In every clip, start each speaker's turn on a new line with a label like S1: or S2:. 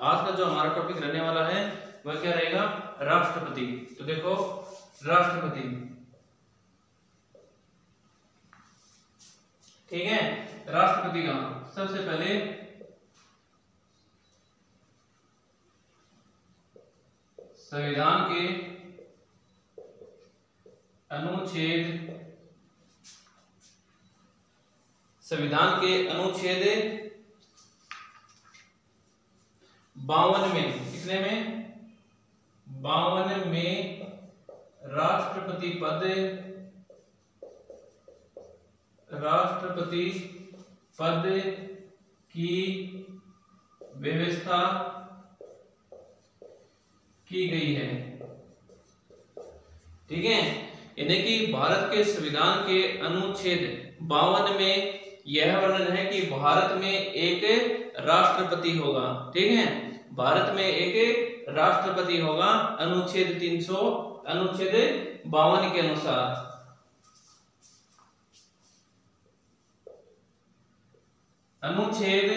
S1: आज का जो हमारा टॉपिक रहने वाला है वह क्या रहेगा, राष्ट्रपति। तो देखो राष्ट्रपति, ठीक है। राष्ट्रपति का सबसे पहले संविधान के अनुच्छेद 52 में, कितने में, 52 में राष्ट्रपति पद की व्यवस्था की गई है, ठीक है। यानी कि भारत के संविधान के अनुच्छेद 52 में यह वर्णन है कि भारत में एक राष्ट्रपति होगा, ठीक है। भारत में एक राष्ट्रपति होगा अनुच्छेद 52 के अनुसार। अनुच्छेद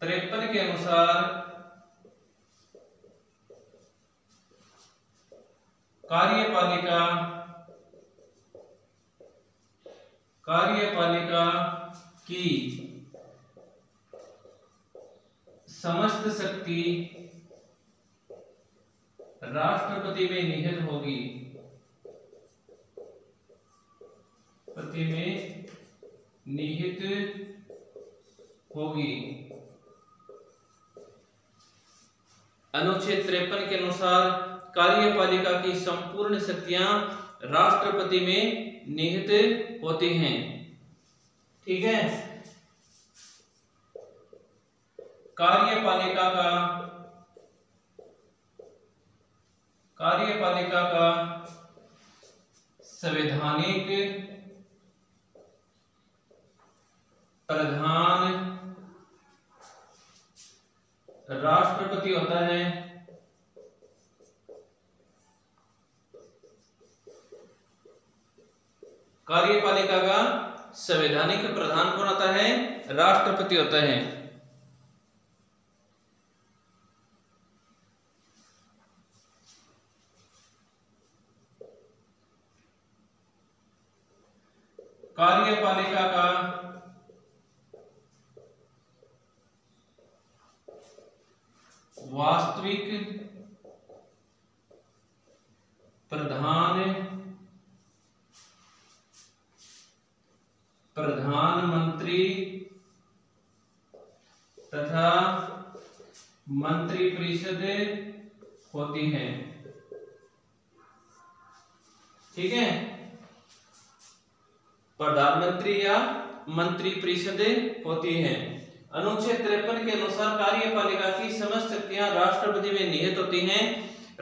S1: 53 के अनुसार कार्यपालिका की समस्त शक्ति राष्ट्रपति में निहित होगी, अनुच्छेद 53 के अनुसार कार्यपालिका की संपूर्ण शक्तियां राष्ट्रपति में निहित होती हैं, ठीक है। कार्यपालिका का संवैधानिक प्रधान राष्ट्रपति होता है। कार्यपालिका का संवैधानिक प्रधान कौन होता है, राष्ट्रपति होता है। कार्यपालिका का वास्तविक प्रधानमंत्री तथा मंत्रिपरिषद होती है, ठीक है। प्रधानमंत्री या मंत्रिपरिषद होती है। अनुच्छेद 53 के अनुसार कार्यपालिका की समस्त शक्तियां राष्ट्रपति में निहित होती हैं।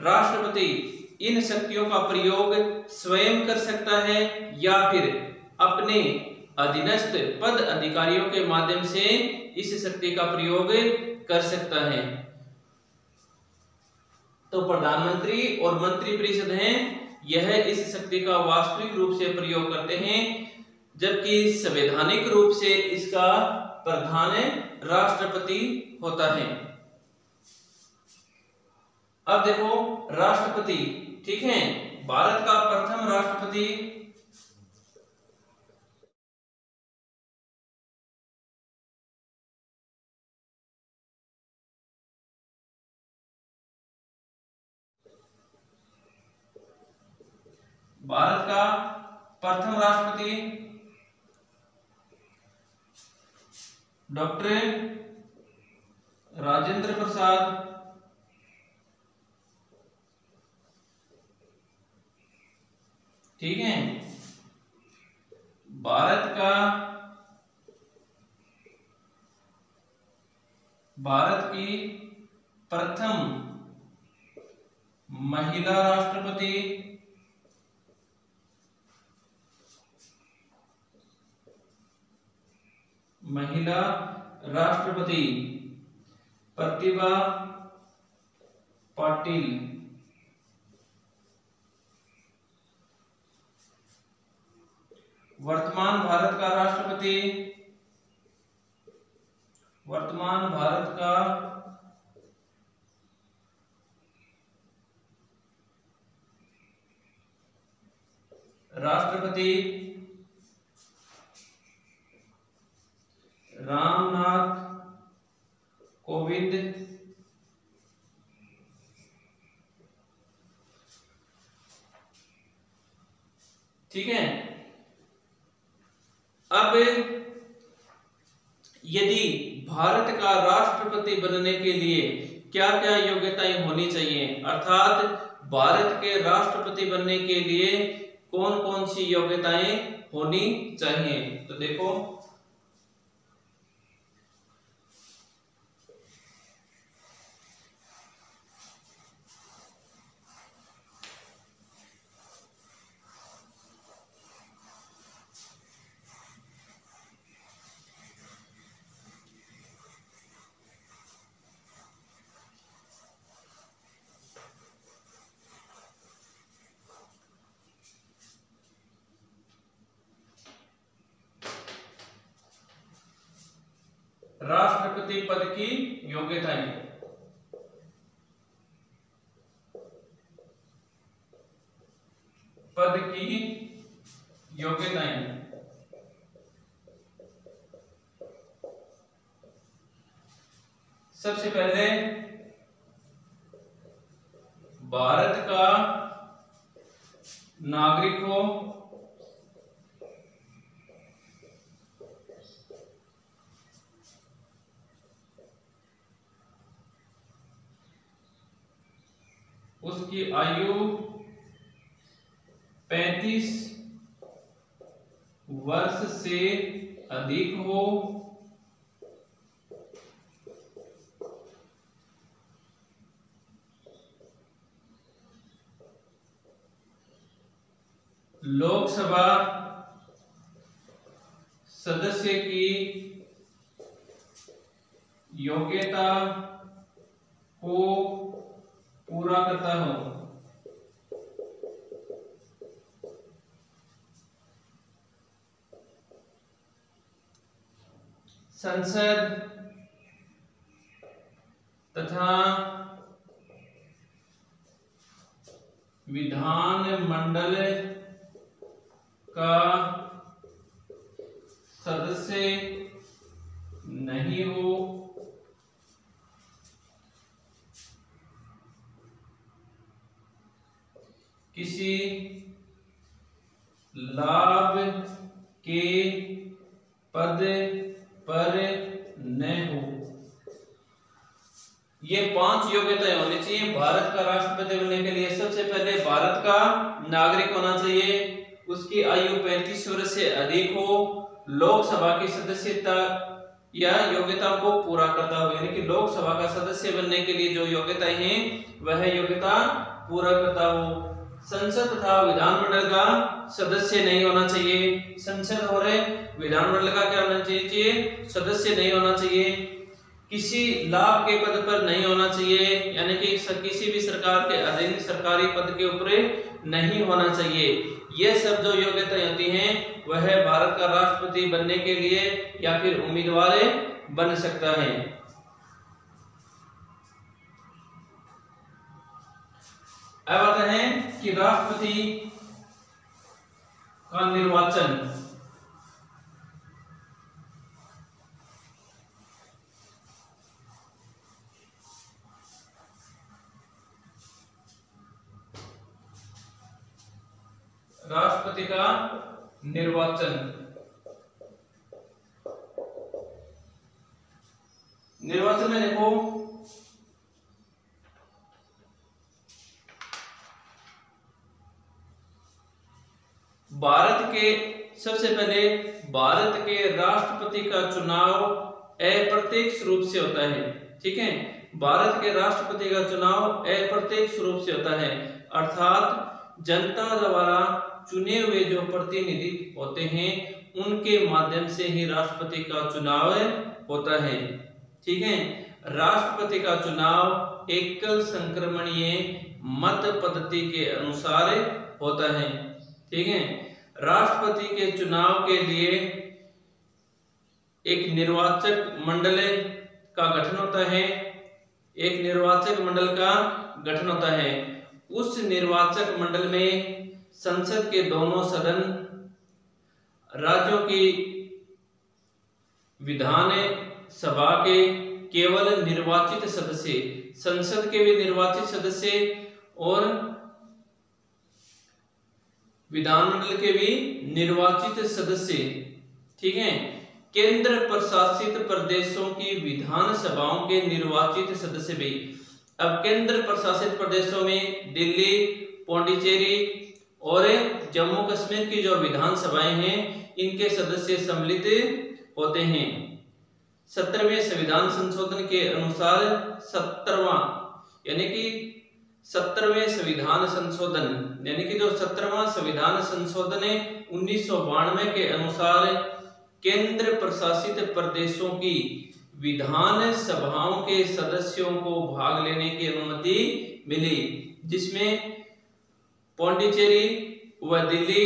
S1: राष्ट्रपति इन शक्तियों का प्रयोग स्वयं कर सकता है या फिर अपने अधीनस्थ पद अधिकारियों के माध्यम से इस शक्ति का प्रयोग कर सकता है। तो प्रधानमंत्री और मंत्रिपरिषद हैं, यह इस शक्ति का वास्तविक रूप से प्रयोग करते हैं, जबकि संवैधानिक रूप से इसका प्रधान राष्ट्रपति होता है। अब देखो राष्ट्रपति, ठीक है। भारत का प्रथम राष्ट्रपति डॉक्टर राजेंद्र प्रसाद, ठीक है। भारत की प्रथम महिला राष्ट्रपति प्रतिभा पाटिल, वर्तमान भारत का राष्ट्रपति रामनाथ कोविंद ठीक है। अब यदि भारत का राष्ट्रपति बनने के लिए क्या क्या योग्यताएं होनी चाहिए, अर्थात भारत के राष्ट्रपति बनने के लिए कौन कौन सी योग्यताएं होनी चाहिए, तो देखो राष्ट्रपति पद की योग्यताएं। पद की योग्यताएं, सबसे पहले भारत का नागरिक हो, उसकी आयु 35 वर्ष से अधिक हो, लोकसभा सदस्य की योग्यता को पूरा करता हो, संसद तथा विधान मंडल का सदस्य नहीं हो, किसी लाभ के पद पर न हो। ये 5 योग्यताएं होनी चाहिए भारत का राष्ट्रपति बनने के लिए। सबसे पहले भारत का नागरिक होना चाहिए, उसकी आयु 35 वर्ष से अधिक हो, लोकसभा की सदस्यता या योग्यताओं को पूरा करता हो, यानी कि लोकसभा का सदस्य बनने के लिए जो योग्यताएं हैं वह योग्यता पूरा करता हो। संसद तथा विधानमंडल का सदस्य नहीं होना चाहिए, संसद और विधानमंडल का क्या होना चाहिए, सदस्य नहीं होना चाहिए। किसी लाभ के पद पर नहीं होना चाहिए, यानी कि किसी भी सरकार के अधीन सरकारी पद के ऊपर नहीं होना चाहिए। ये सब जो योग्यताएं होती हैं वह भारत का राष्ट्रपति बनने के लिए या फिर उम्मीदवार बन सकता है। अब आते हैं कि राष्ट्रपति का निर्वाचन। राष्ट्रपति का निर्वाचन, निर्वाचन में देखो भारत के सबसे पहले भारत के राष्ट्रपति का चुनाव अप्रत्यक्ष रूप से होता है। ठीक है, भारत के राष्ट्रपति का चुनाव अप्रत्यक्ष रूप से होता है, अर्थात जनता द्वारा चुने हुए जो प्रतिनिधि होते हैं उनके माध्यम से ही राष्ट्रपति का चुनाव होता है। ठीक है, राष्ट्रपति का चुनाव एकल संक्रमणीय मत पद्धति के अनुसार होता है। ठीक है, राष्ट्रपति के चुनाव के लिए एक निर्वाचक मंडल का गठन होता है, उस निर्वाचक मंडल में संसद के दोनों सदन, राज्यों की विधान सभा के केवल निर्वाचित सदस्य, संसद के भी निर्वाचित सदस्य और विधानमंडल के भी निर्वाचित सदस्य, ठीक है। केंद्र प्रशासित प्रदेशों की विधानसभाओं के निर्वाचित सदस्य भी। अब केंद्र प्रशासित प्रदेशों में दिल्ली, पौंडीचेरी और जम्मू कश्मीर की जो विधानसभाएं हैं इनके सदस्य सम्मिलित होते हैं। 17वें संविधान संशोधन के अनुसार 17वां यानी कि 17वें संविधान संशोधन यानी कि जो 17वां संविधान संशोधन है 1992 के अनुसार केंद्र प्रशासित प्रदेशों की विधान सभाओं के सदस्यों को भाग लेने की अनुमति मिली, जिसमें पौंडीचेरी व दिल्ली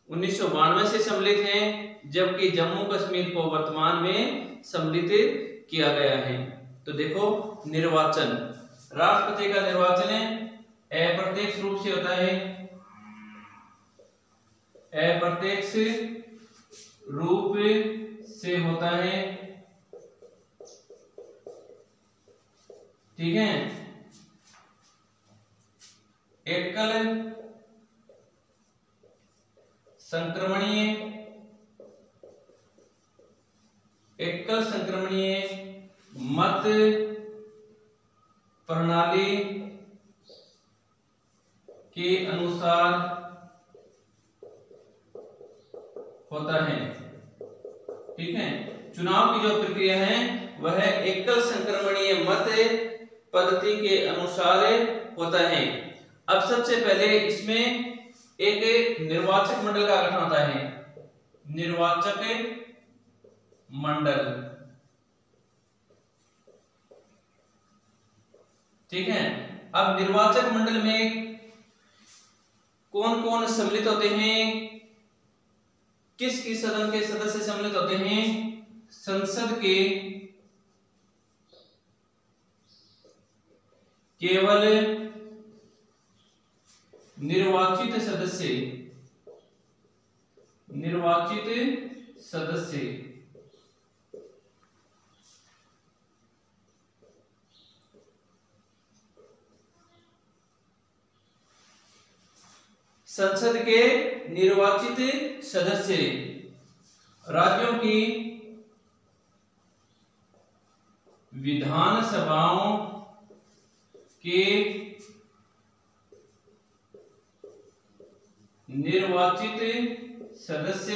S1: 1992 से सम्मिलित हैं, जबकि जम्मू कश्मीर को वर्तमान में सम्मिलित किया गया है। तो देखो निर्वाचन, राष्ट्रपति का निर्वाचन अप्रत्यक्ष रूप से होता है, अप्रत्यक्ष रूप से होता है, ठीक है। एकल संक्रमणीय मत प्रणाली के अनुसार होता है, ठीक है। चुनाव की जो प्रक्रिया है वह एकल संक्रमणीय मत पद्धति के अनुसार होता है। अब सबसे पहले इसमें एक निर्वाचक मंडल का गठन होता है, निर्वाचक मंडल, ठीक है। अब निर्वाचक मंडल में कौन कौन सम्मिलित होते हैं, किस किस सदन के सदस्य सम्मिलित होते हैं? संसद के केवल निर्वाचित सदस्य संसद के निर्वाचित सदस्य राज्यों की विधानसभाओं के निर्वाचित सदस्य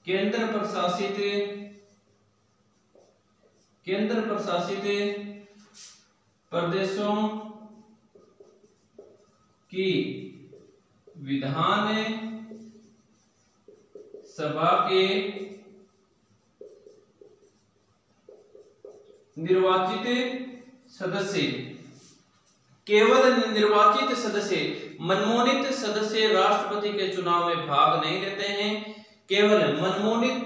S1: केंद्र प्रशासित प्रदेशों की विधान सभा के निर्वाचित सदस्य, केवल निर्वाचित सदस्य, मनमोनित सदस्य राष्ट्रपति के चुनाव में भाग नहीं लेते हैं। केवल मनमोनित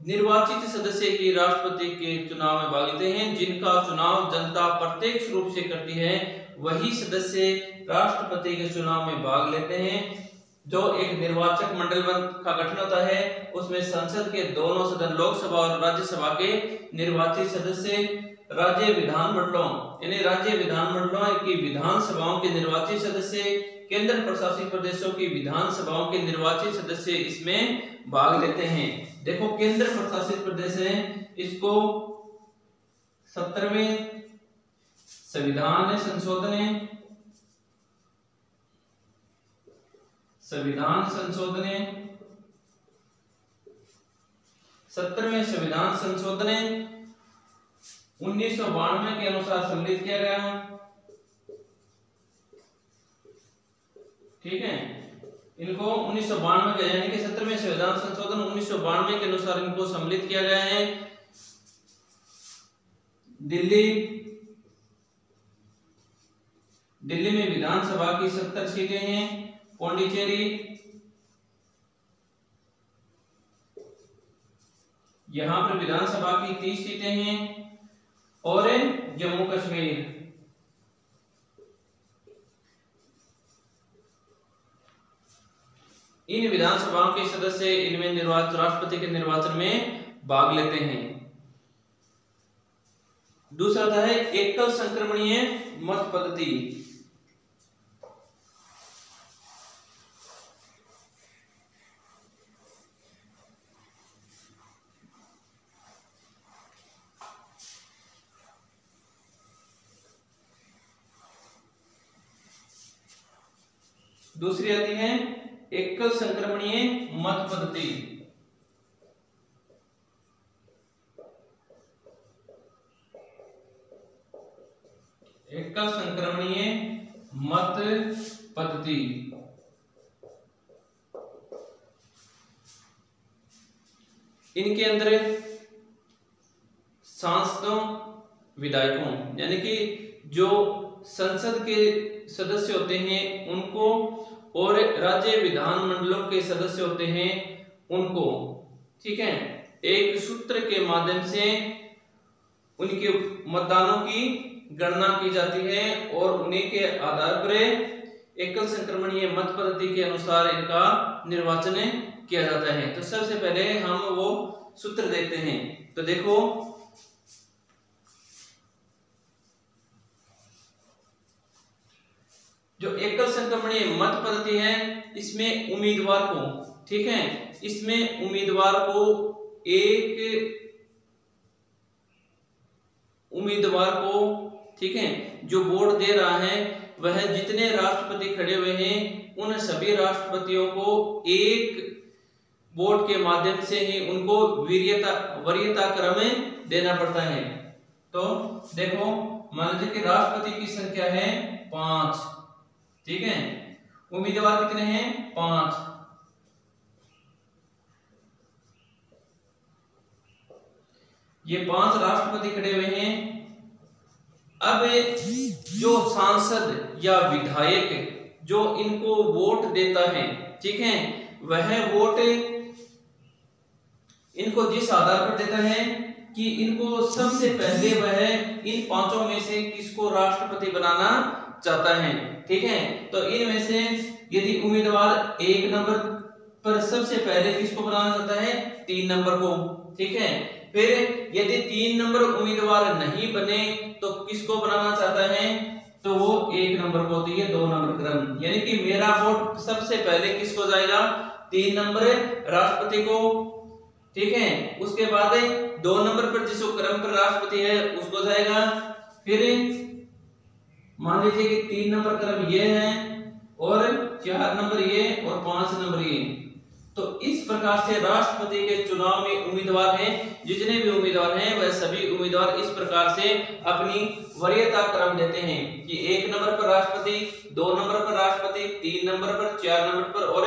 S1: निर्वाचित सदस्य ही राष्ट्रपति के चुनाव में भाग लेते हैं। जिनका चुनाव जनता प्रत्यक्ष रूप से करती है वही सदस्य राष्ट्रपति के चुनाव में भाग लेते हैं। जो एक निर्वाचक मंडल का गठन होता है उसमें संसद के दोनों सदन, लोकसभा और राज्यसभा के निर्वाचित सदस्य, राज्य विधानमंडलों यानी राज्य विधानमंडलों की विधानसभाओं के निर्वाचित सदस्य, केंद्र प्रशासित प्रदेशों की विधानसभाओं के निर्वाचित सदस्य इसमें भाग लेते हैं। देखो केंद्र प्रशासित प्रदेश है, इसको 17वें संविधान संशोधन 17वें संविधान संशोधन 1992 के अनुसार सम्मिलित किया गया, ठीक है। इनको 1992 के यानी कि 17वें संविधान संशोधन 1992 के अनुसार इनको सम्मिलित किया गया है। दिल्ली में विधानसभा की 70 सीटें हैं। पौंडीचेरी यहाँ पर विधानसभा की 30 सीटें हैं और जम्मू कश्मीर इन विधानसभाओं के सदस्य इनमें निर्वाचित राष्ट्रपति के निर्वाचन में भाग लेते हैं। दूसरा था है एकल संक्रमणीय मत पद्धति। दूसरी आती है एकल संक्रमणीय मत पद्धति। एकल संक्रमणीय मत पद्धति इनके अंदर सांसदों विधायकों यानी कि जो संसद के सदस्य होते हैं उनको और राज्य विधानमंडलों के सदस्य होते हैं उनको, ठीक है, एक सूत्र के माध्यम से उनके मतदानों की गणना की जाती है और उन्हीं के आधार पर एकल संक्रमणीय मत पद्धति के अनुसार इनका निर्वाचन किया जाता है। तो सबसे पहले हम वो सूत्र देखते हैं। तो देखो जो एकल संक्रमणीय मत पद्धति है इसमें उम्मीदवार को, ठीक है, इसमें उम्मीदवार को ठीक है, जो वोट दे रहा है वह जितने राष्ट्रपति खड़े हुए हैं उन सभी राष्ट्रपतियों को एक वोट के माध्यम से ही उनको वरीयता क्रम देना पड़ता है। तो देखो मान लीजिए कि राष्ट्रपति की संख्या है 5, ठीक है, उम्मीदवार कितने हैं 5। ये 5 राष्ट्रपति खड़े हुए हैं। अब जो सांसद या विधायक जो इनको वोट देता है, ठीक है, वह वोट इनको जिस आधार पर देता है कि इनको सबसे पहले वह इन 5 में से किसको राष्ट्रपति बनाना चाहता है, ठीक है। तो इनमें से यदि उम्मीदवार 1 नंबर पर सबसे पहले किसको बनाना चाहता है 3 नंबर को, ठीक है, फिर यदि 3 नंबर उम्मीदवार नहीं बने तो किसको बनाना चाहता है तो वो 1 नंबर को, तो ये 2 नंबर क्रम, यानी कि मेरा वोट सबसे पहले किसको जाएगा 3 नंबर राष्ट्रपति को, ठीक है, उसके बाद 2 नंबर पर जिस क्रम पर राष्ट्रपति है उसको जाएगा, फिर मान लीजिए कि 3 नंबर क्रम ये है और 4 नंबर ये और 5 नंबर ये। तो इस प्रकार से राष्ट्रपति के चुनाव में उम्मीदवार हैं, जितने भी उम्मीदवार हैं वह सभी उम्मीदवार इस प्रकार से अपनी वरीयता क्रम देते हैं कि 1 नंबर पर राष्ट्रपति, 2 नंबर पर राष्ट्रपति, 3 नंबर पर, 4 नंबर पर और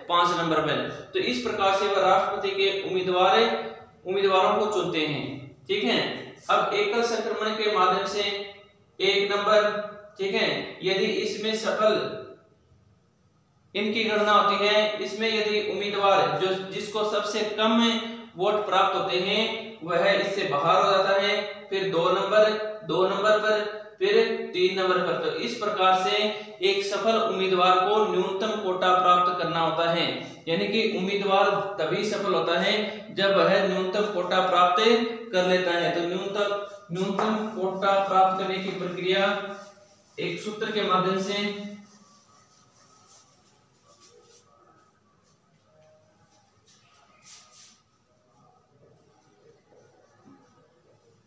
S1: 5 नंबर पर। तो इस प्रकार से वह राष्ट्रपति के उम्मीदवारों को चुनते हैं, ठीक है। अब एकल संक्रमण के माध्यम से 1 नंबर, ठीक है, यदि इसमें सफल इनकी गणना होती है, इसमें यदि उम्मीदवार जो जिसको सबसे कम वोट प्राप्त होते हैं वह इससे बाहर हो जाता है, फिर 2 नंबर पर, फिर 3 नंबर पर। तो इस प्रकार से एक सफल उम्मीदवार को न्यूनतम कोटा प्राप्त करना होता है, यानी कि उम्मीदवार तभी सफल होता है जब वह न्यूनतम कोटा प्राप्त कर लेता है। तो न्यूनतम कोटा प्राप्त करने की प्रक्रिया एक सूत्र के माध्यम से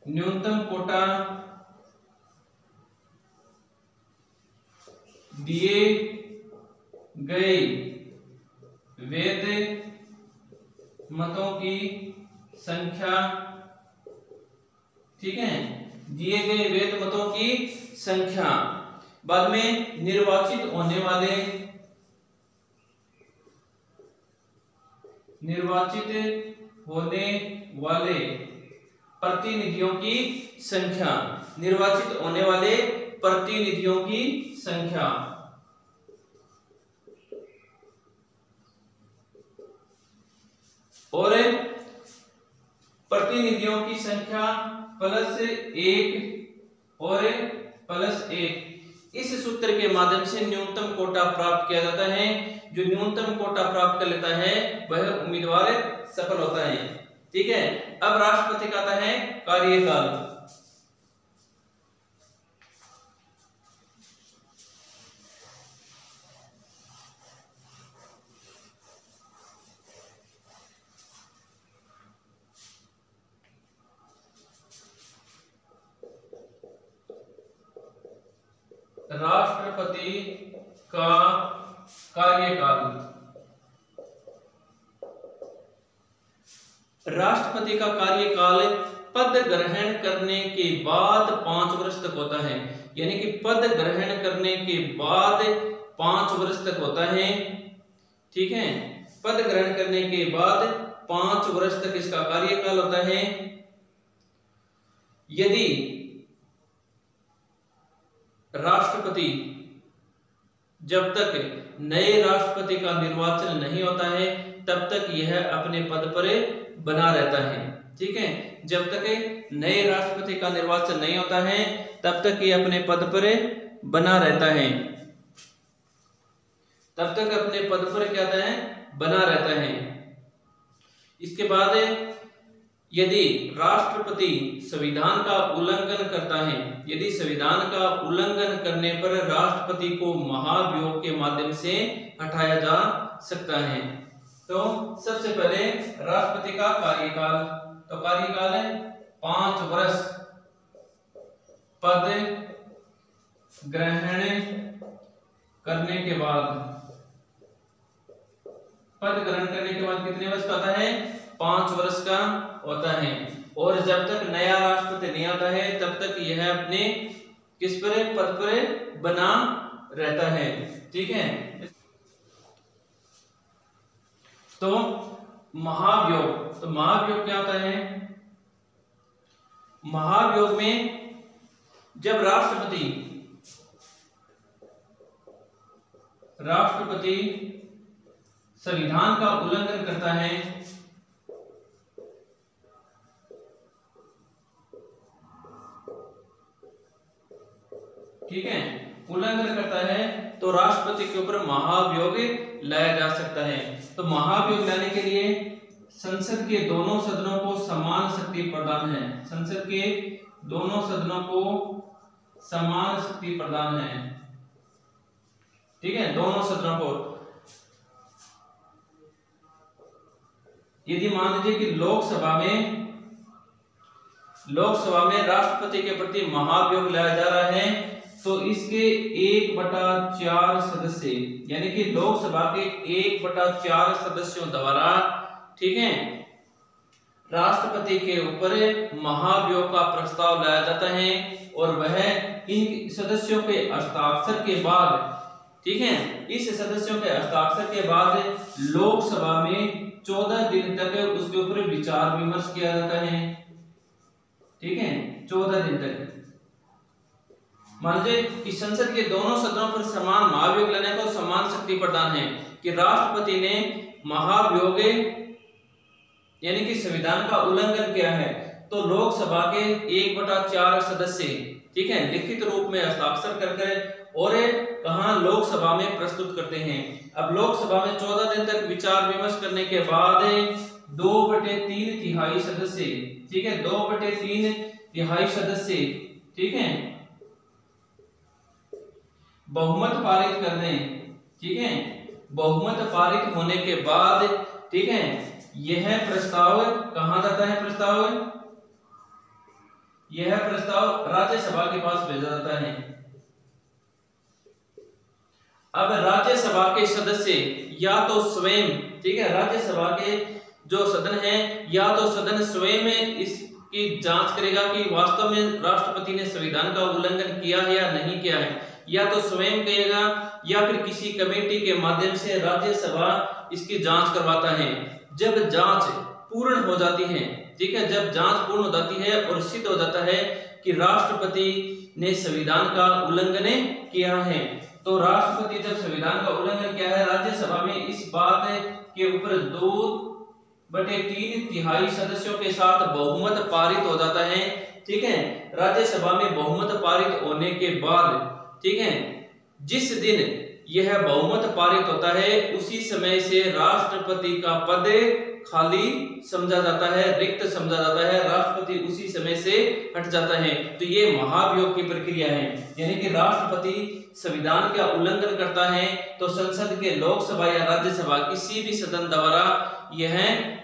S1: न्यूनतम कोटा दिए गए वैध मतों की संख्या, ठीक है, दिए गए वैध मतों की संख्या, बाद में निर्वाचित होने वाले प्रतिनिधियों की संख्या, निर्वाचित होने वाले प्रतिनिधियों की संख्या, और प्रतिनिधियों की संख्या +1 और +1, इस सूत्र के माध्यम से न्यूनतम कोटा प्राप्त किया जाता है। जो न्यूनतम कोटा प्राप्त कर लेता है वह उम्मीदवार सफल होता है। ठीक है, अब राष्ट्रपति का आता है कार्यकाल। राष्ट्रपति का कार्यकाल। राष्ट्रपति का कार्यकाल पद ग्रहण करने के बाद 5 वर्ष तक होता है, यानी कि पद ग्रहण करने के बाद 5 वर्ष तक होता है। ठीक है, पद ग्रहण करने के बाद 5 वर्ष तक इसका कार्यकाल होता है। यदि राष्ट्रपति जब तक नए राष्ट्रपति का निर्वाचन नहीं होता है तब तक यह अपने पद पर बना रहता है। ठीक है, जब तक नए राष्ट्रपति का निर्वाचन नहीं होता है तब तक ये अपने पद पर बना रहता है, तब तक अपने पद पर क्या होता है, बना रहता है। इसके बाद यदि राष्ट्रपति संविधान का उल्लंघन करता है, यदि संविधान का उल्लंघन करने पर राष्ट्रपति को महाभियोग के माध्यम से हटाया जा सकता है। तो सबसे पहले राष्ट्रपति का कार्यकाल, तो कार्यकाल है 5 वर्ष पद ग्रहण करने के बाद, पद ग्रहण करने के बाद कितने वर्ष का होता है, 5 वर्ष का होता है। और जब तक नया राष्ट्रपति नहीं आता है तब तक यह अपने किस पर, पद पर बना रहता है। ठीक है, तो महाभियोग, तो महाभियोग क्या होता है, महाभियोग में जब राष्ट्रपति संविधान का उल्लंघन करता है, ठीक है, उल्लंघन करता है तो राष्ट्रपति के ऊपर महाभियोग लाया जा सकता है। तो महाभियोग लाने के लिए संसद के दोनों सदनों को समान शक्ति प्रदान है, संसद के दोनों सदनों को समान शक्ति प्रदान है। ठीक है, दोनों सदनों को। यदि मान लीजिए कि लोकसभा में राष्ट्रपति के प्रति महाभियोग लाया जा रहा है तो इसके 1/4 सदस्य, यानी कि लोकसभा के 1/4 सदस्यों द्वारा, ठीक है, राष्ट्रपति के ऊपर महाभियोग का प्रस्ताव लाया जाता है और वह इन सदस्यों के हस्ताक्षर के बाद, ठीक है, इस सदस्यों के हस्ताक्षर के बाद लोकसभा में 14 दिन तक उसके ऊपर विचार विमर्श किया जाता है। ठीक है, 14 दिन तक। मान लीजिए कि संसद के दोनों सदनों पर समान महाभियोग लाने को समान शक्ति प्रदान है कि राष्ट्रपति ने महाभियोग यानी कि संविधान का उल्लंघन किया है तो लोकसभा के 1/4 सदस्य, ठीक है, लिखित रूप में हस्ताक्षर करके और कहां, लोकसभा में प्रस्तुत करते हैं। अब लोकसभा में 14 दिन तक विचार विमर्श करने के बाद 2/3 तिहाई सदस्य, ठीक है, 2/3 तिहाई सदस्य, ठीक है, बहुमत पारित कर दें। ठीक है, बहुमत पारित होने के बाद, ठीक है, यह प्रस्ताव कहां जाता है, यह प्रस्ताव राज्यसभा के पास भेजा जाता है। अब राज्यसभा के सदस्य या तो स्वयं, ठीक है, राज्यसभा के जो सदन है या तो सदन स्वयं में इसकी जांच करेगा कि वास्तव में राष्ट्रपति ने संविधान का उल्लंघन किया है या नहीं किया है, या तो स्वयं कहेगा या फिर किसी कमेटी के माध्यम से राज्यसभा इसकी जांच करवाता है। जब जांच पूर्ण हो जाती है, ठीक है, जब जांच पूर्ण हो जाती है और सिद्ध हो जाता है कि राष्ट्रपति ने संविधान का उल्लंघन किया है, तो राष्ट्रपति जब संविधान का उल्लंघन किया है राज्यसभा में इस बात के ऊपर 2 2/3 सदस्यों के साथ बहुमत पारित हो जाता है। ठीक है, राज्यसभा में बहुमत पारित होने के बाद, ठीक है, जिस दिन यह बहुमत पारित होता है उसी समय से राष्ट्रपति का पद खाली समझा जाता है, रिक्त समझा जाता है, राष्ट्रपति उसी समय से हट जाता है। तो ये महाभियोग की प्रक्रिया है, यानी कि राष्ट्रपति संविधान का उल्लंघन करता है तो संसद के लोकसभा या राज्यसभा किसी भी सदन द्वारा यह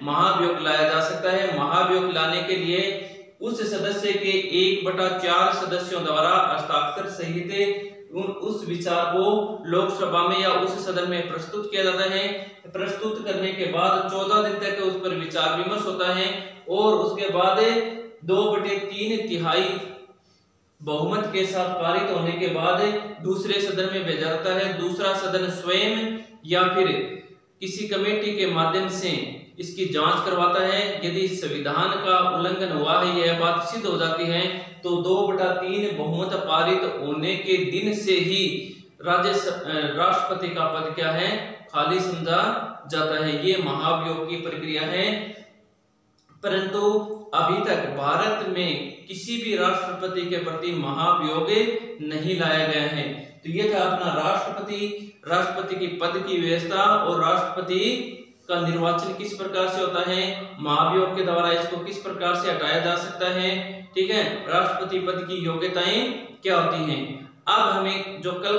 S1: महाभियोग लाया जा सकता है। महाभियोग लाने के लिए उस सदस्य के 1/4 सदस्यों द्वारा हस्ताक्षर सहित उस विचार को लोकसभा में या उस सदन में प्रस्तुत किया जाता है। प्रस्तुत करने के बाद 14 दिन तक उस पर विचार विमर्श होता है और उसके बाद 2/3 बहुमत के साथ पारित होने के बाद दूसरे सदन में भेजा जाता है। दूसरा सदन स्वयं या फिर किसी कमेटी के माध्यम से इसकी जांच करवाता है। यदि संविधान का उल्लंघन हुआ है, यह बात सिद्ध हो जाती है, तो 2/3 बहुमत पारित होने के दिन से ही राष्ट्रपति का पद क्या है, खाली समझा जाता है। ये महाभियोग की प्रक्रिया है। परंतु अभी तक भारत में किसी भी राष्ट्रपति के प्रति महाभियोग नहीं लाया गया है। तो ये था अपना राष्ट्रपति की पद की व्यवस्था और राष्ट्रपति का निर्वाचन किस प्रकार से होता है, महाभियोग के द्वारा इसको किस प्रकार से हटाया जा सकता है। ठीक है, राष्ट्रपति पद की योग्यताएं क्या होती हैं। अब हमें जो कल